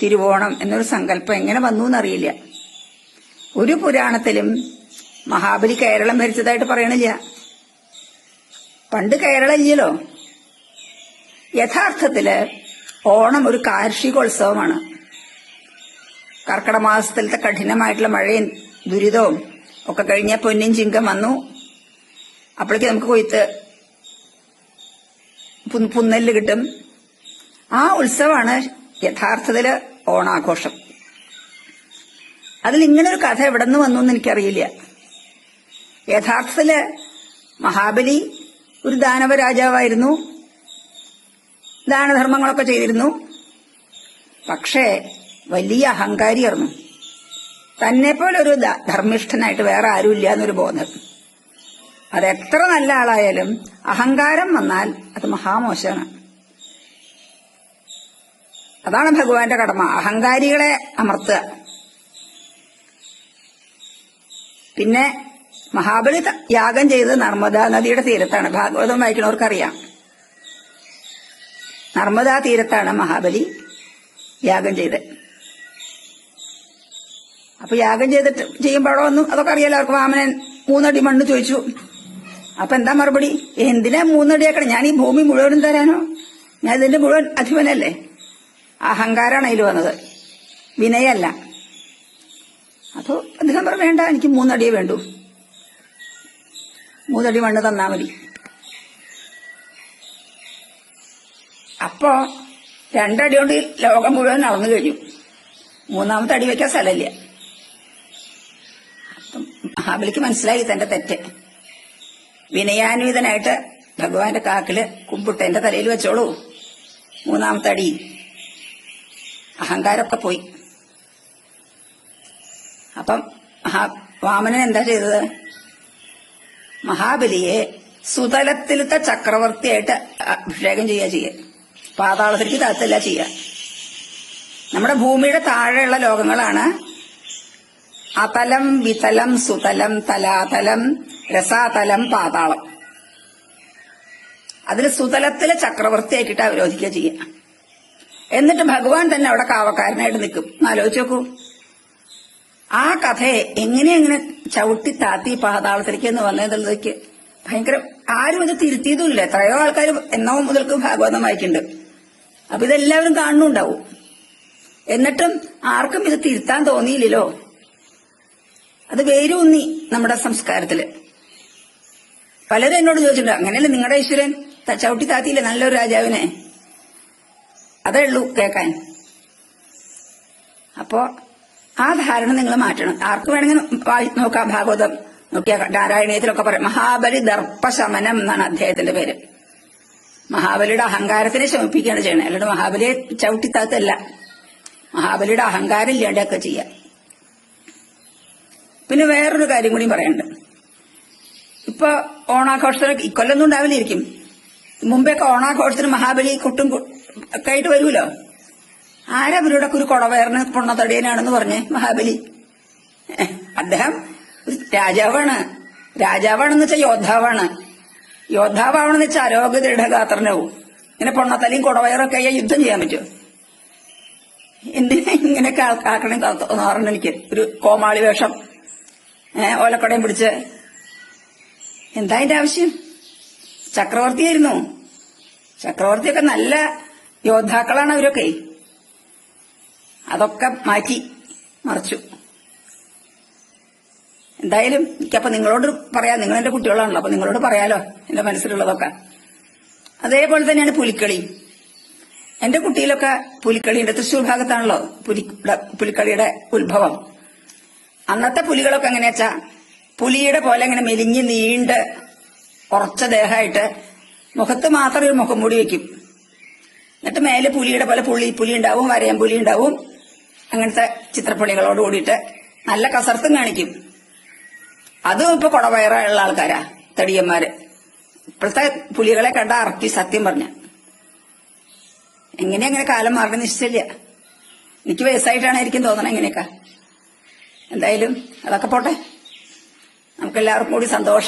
തിരുവോണം എന്നൊരു സങ്കല്പം എങ്ങനെ വന്നു എന്നറിയില്ല. ഒരു പുരാണത്തിലും മഹാബലി കേരളം ഭരിച്ചതായിട്ട് പറയണില്ല. പണ്ട് കേരളം ഇല്ലല്ലോ. യഥാർത്ഥത്തില് ഓണം ഒരു കാർഷികോത്സവമാണ്. കർക്കിടക മാസത്തിലത്തെ കഠിനമായിട്ടുള്ള മഴയും ദുരിതവും ഒക്കെ കഴിഞ്ഞ പൊന്നിൻ ചിങ്കം വന്നു. അപ്പോഴേക്ക് നമുക്ക് കൊയ്ത്ത് പുന്നെല്ല് കിട്ടും. ആ ഉത്സവമാണ് യഥാർത്ഥത്തില് ഓണാഘോഷം. അതിൽ ഇങ്ങനൊരു കഥ എവിടെ നിന്ന് വന്നു എന്ന് എനിക്കറിയില്ല. യഥാർത്ഥത്തില് മഹാബലി ഒരു ദാനവ രാജാവായിരുന്നു, ദാനധർമ്മങ്ങളൊക്കെ ചെയ്തിരുന്നു. പക്ഷേ വലിയ അഹങ്കാരിയായിരുന്നു. തന്നെ ഒരു ധർമ്മിഷ്ഠനായിട്ട് വേറെ ആരുമില്ല എന്നൊരു ബോധം. അതെത്ര നല്ല ആളായാലും അഹങ്കാരം വന്നാൽ അത് മഹാമോശമാണ്. അതാണ് ഭഗവാന്റെ കടമ, അഹങ്കാരികളെ അമർത്തുക. പിന്നെ മഹാബലി യാഗം ചെയ്തത് നർമ്മദാ നദിയുടെ തീരത്താണ്. ഭാഗവതം വായിക്കുന്നവർക്കറിയാം. നർമ്മദാ തീരത്താണ് മഹാബലി യാഗം ചെയ്തത്. അപ്പൊ യാഗം ചെയ്യുമ്പോഴോ ഒന്നും അതൊക്കെ അറിയാലോ അവർക്ക്. വാമനൻ 3 അടി മണ്ണ് ചോദിച്ചു. അപ്പൊ എന്താ മറുപടി? എന്തിനാ 3 അടിയാക്കണം? ഞാൻ ഈ ഭൂമി മുഴുവനും തരാനോ? ഞാൻ ഇതിന്റെ മുഴുവൻ അധിപനല്ലേ? അഹങ്കാരാണ് അതിൽ വന്നത്, വിനയല്ല. അപ്പൊ അദ്ദേഹം പറഞ്ഞു, വേണ്ട, എനിക്ക് 3 അടിയേ വേണ്ടൂ, 3 അടി മണ്ണ് തന്നാ മതി. അപ്പോ 2 അടി കൊണ്ട് ലോകം മുഴുവൻ നടന്നു കഴിഞ്ഞു. 3ാമത്തെ അടി വയ്ക്കാൻ സ്ഥലമില്ല. അപ്പം മഹാബലിക്ക് മനസ്സിലായി തന്റെ തെറ്റ്. വിനയാന്വിതനായിട്ട് ഭഗവാന്റെ കാക്കില് കുമ്പിട്ട് എന്റെ തലയിൽ വെച്ചോളൂ, 3ാമത്തെ അടി. അഹങ്കാരമൊക്കെ പോയി. അപ്പം വാമനൻ എന്താ ചെയ്തത്? മഹാബലിയെ സുതലത്തിലത്തെ ചക്രവർത്തിയായിട്ട് അഭിഷേകം ചെയ്യുക. പാതാളത്തിലേക്ക് താത്തല്ല ചെയ്യുക. നമ്മുടെ ഭൂമിയുടെ താഴെയുള്ള ലോകങ്ങളാണ് അതലം, വിതലം, സുതലം, തലാതലം, രസാതലം, പാതാളം. അതിൽ സുതലത്തിലെ ചക്രവർത്തിയാക്കിയിട്ട് അവരോധിക്കുക ചെയ്യുക. എന്നിട്ട് ഭഗവാൻ തന്നെ അവിടെ കാവക്കാരനായിട്ട് നിൽക്കും. ആലോചിച്ച് നോക്കൂ. ആ കഥയെ എങ്ങനെ ചവിട്ടി താത്തി പാതാളത്തിലേക്ക് എന്ന് വന്നതിലേക്ക് ഭയങ്കര ആരും ഇത് തിരുത്തിയതുമില്ല. എത്രയോ ആൾക്കാർ എന്നോ മുതൽക്ക് ഭാഗവതം വായിക്കുന്നുണ്ട്. അപ്പൊ ഇതെല്ലാവരും കാണുന്നുണ്ടാവും. എന്നിട്ടും ആർക്കും ഇത് തിരുത്താൻ തോന്നിയില്ലല്ലോ. അത് വേരൂന്നി നമ്മുടെ സംസ്കാരത്തില്. പലരും എന്നോട് ചോദിച്ചിട്ടുണ്ട്, അങ്ങനെയല്ലേ നിങ്ങളുടെ ഈശ്വരൻ ചവിട്ടി താത്തിയില്ലേ നല്ലൊരു രാജാവിനെ? അതേ ഉള്ളൂ കേൾക്കാൻ. അപ്പോ ആ ധാരണ നിങ്ങൾ മാറ്റണം. ആർക്ക് വേണമെങ്കിൽ നോക്കാം, ഭാഗവതം നോക്കിയാ നാരായണീയത്തിലൊക്കെ പറയാം. മഹാബലി ദർപ്പശമനം എന്നാണ് അദ്ദേഹത്തിന്റെ പേര്. മഹാബലിയുടെ അഹങ്കാരത്തിനെ ശമിപ്പിക്കുകയാണ് ചെയ്യണത്, അല്ലാണ്ട് മഹാബലിയെ ചവിട്ടിത്താത്തല്ല. മഹാബലിയുടെ അഹങ്കാരം ഇല്ലാണ്ടൊക്കെ ചെയ്യാം. പിന്നെ വേറൊരു കാര്യം കൂടി പറയാനുണ്ട്. ഇപ്പൊ ഓണാഘോഷത്തിന് ഇക്കൊല്ലൊന്നും ഉണ്ടാവില്ലായിരിക്കും. മുമ്പെയൊക്കെ ഓണാഘോഷത്തിന് മഹാബലി കൊട്ടും ഒക്കെ ആയിട്ട് വരുമല്ലോ. ആരാ അവരുടെ ഒരു കുടവയറിന് പൊണ്ണത്തടിയനാണെന്ന് പറഞ്ഞേ? മഹാബലി. അദ്ദേഹം രാജാവാണ്. രാജാവാണെന്ന് വെച്ചാൽ യോദ്ധാവാണ്. യോദ്ധാവാണെന്ന് വെച്ചാൽ ആരോഗ്യ ദൃഢഗാത്രനാവും. ഇങ്ങനെ പൊണ്ണത്തലിയും കുടവയറൊക്കെ ആയാൽ യുദ്ധം ചെയ്യാൻ പറ്റുമോ? എന്തിനാ ഇങ്ങനെയൊക്കെ ആക്കണേ തോന്നാറുണ്ട് എനിക്ക്. ഒരു കോമാളി വേഷം, ഓലക്കൊടയും പിടിച്ച്. എന്താ അതിന്റെ ആവശ്യം? ചക്രവർത്തിയായിരുന്നു. ചക്രവർത്തിയൊക്കെ നല്ല യോദ്ധാക്കളാണ് അവരൊക്കെ. അതൊക്കെ മാറ്റി മറിച്ചു. എന്തായാലും എനിക്കപ്പൊ നിങ്ങളോട് പറയാം, നിങ്ങൾ എന്റെ കുട്ടികളാണല്ലോ, അപ്പൊ നിങ്ങളോട് പറയാലോ എന്റെ മനസ്സിലുള്ളതൊക്കെ. അതേപോലെ തന്നെയാണ് പുലിക്കളി. എന്റെ കുട്ടിയിലൊക്കെ പുലിക്കളിയുണ്ട്. തൃശ്ശൂർ ഭാഗത്താണല്ലോ പുലിക്കളിയുടെ ഉത്ഭവം. അന്നത്തെ പുലികളൊക്കെ എങ്ങനെയാ വെച്ചാ പുലിയുടെ പോലെ ഇങ്ങനെ മെലിഞ്ഞ് നീണ്ട് കുറച്ച ദേഹമായിട്ട് മുഖത്ത് മാത്രം ഒരു മുഖം മൂടി വെക്കും. എന്നിട്ട് മേലെ പുലിയുടെ പോലെ പുലി ഉണ്ടാവും, വരയം പുലി ഉണ്ടാവും. അങ്ങനത്തെ ചിത്രപ്പണികളോട് കൂടിയിട്ട് നല്ല കസർത്തും കാണിക്കും. അതും ഇപ്പൊ കുടവയറുള്ള ആൾക്കാരാ, തടിയന്മാര്. ഇപ്പോഴത്തെ പുലികളെ കണ്ട അറക്കി സത്യം പറഞ്ഞ. എങ്ങനെ കാലം മാറി നിശ്ചയില്ല. എനിക്ക് വയസ്സായിട്ടാണ് എനിക്കും തോന്നണം എങ്ങനെയൊക്കെ. എന്തായാലും അതൊക്കെ പോട്ടെ. നമുക്കെല്ലാവർക്കും കൂടി സന്തോഷം.